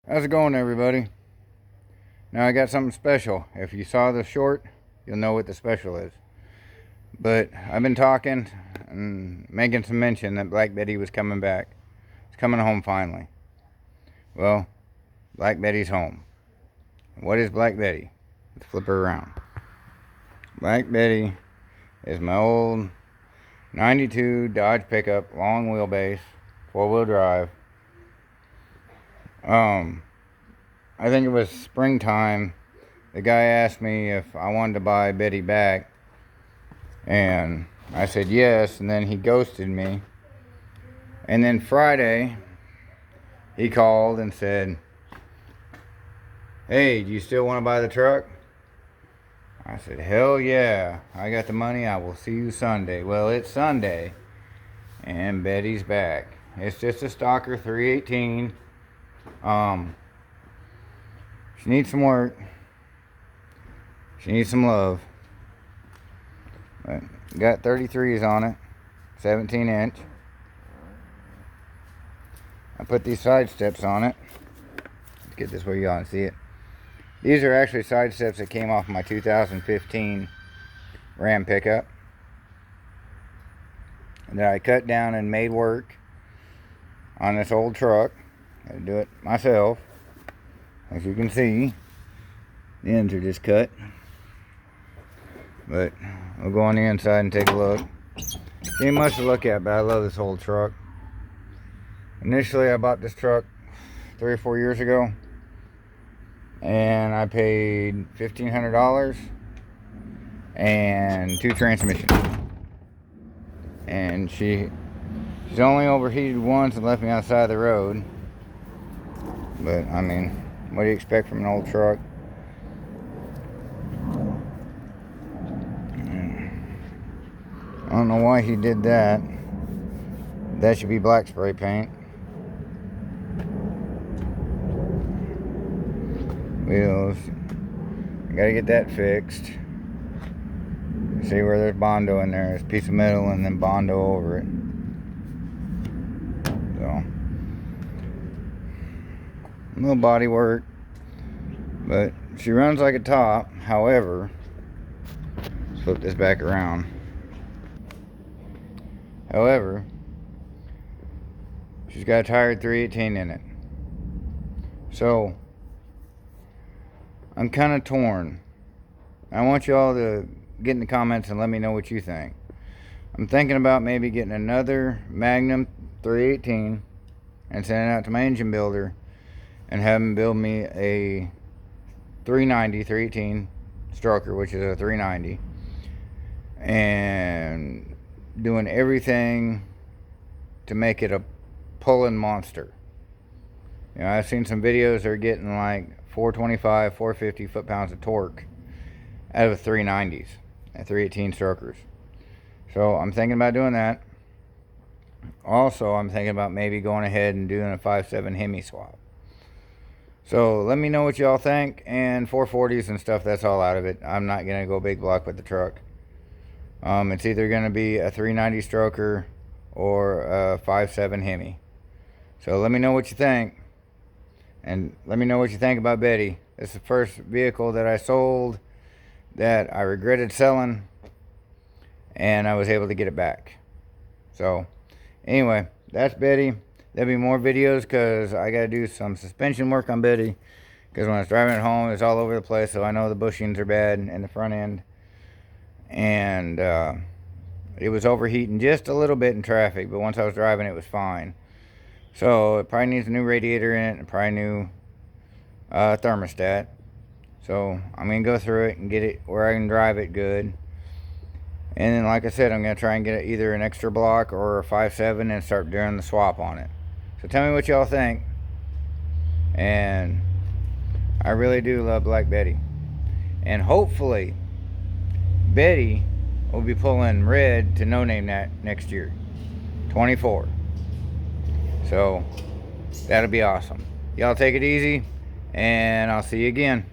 How's it going, everybody? Now I got something special. If you saw the short, you'll know what the special is. But I've been talking and making some mention that Black Betty was coming back. It's coming home finally. Well, Black Betty's home. What is Black Betty? Let's flip her around. Black Betty is my old 92 Dodge pickup, long wheelbase, 4-wheel drive. I think it was springtime. The guy asked me if I wanted to buy Betty back, and I said yes, and then he ghosted me. And then Friday, he called and said, "Hey, do you still want to buy the truck?" I said, "Hell yeah, I got the money. I will see you Sunday." Well, it's Sunday, and Betty's back. It's just a stocker 318. She needs some work. She needs some love. But got 33s on it, 17-inch. I put these side steps on it. Let's get this where y'all can see it. These are actually side steps that came off my 2015 Ram pickup that I cut down and made work on this old truck. I had to do it myself. As you can see, the ends are just cut. But we'll go on the inside and take a look. Ain't much to look at, but I love this old truck. Initially, I bought this truck 3 or 4 years ago, and I paid $1,500 and 2 transmissions. And she's only overheated once and left me outside the road. But I mean, what do you expect from an old truck? I don't know why he did that. That should be black spray paint. Wheels. I gotta get that fixed. See where there's Bondo in there. There's a piece of metal and then Bondo over it. So, a little body work. But she runs like a top. However, let's flip this back around. However, she's got a tired 318 in it. So, I'm kind of torn. I want you all to get in the comments and let me know what you think. I'm thinking about maybe getting another Magnum 318 and sending it out to my engine builder and have him build me a 390 318 stroker, which is a 390, and doing everything to make it a pulling monster. You know, I've seen some videos that are getting like 425, 450 foot-pounds of torque out of 390s and 318 strokers. So I'm thinking about doing that. Also, I'm thinking about maybe going ahead and doing a 5.7 Hemi swap. So let me know what y'all think. And 440s and stuff, that's all out of it. I'm not going to go big block with the truck. It's either going to be a 390 stroker or a 5.7 Hemi. So let me know what you think. And let me know what you think about Betty. It's the first vehicle that I sold that I regretted selling, and I was able to get it back. So anyway, that's Betty. There'll be more videos because I got to do some suspension work on Betty, because when I was driving it home, it's all over the place. So I know the bushings are bad in the front end, and it was overheating just a little bit in traffic, but once I was driving it was fine. So it probably needs a new radiator in it and probably new thermostat. So I'm going to go through it and get it where I can drive it good. And then, like I said, I'm going to try and get either an extra block or a 5.7 and start doing the swap on it. So tell me what y'all think. And I really do love Black Betty. And hopefully Betty will be pulling red to no name that next year, 24. So that'll be awesome. Y'all take it easy, and I'll see you again.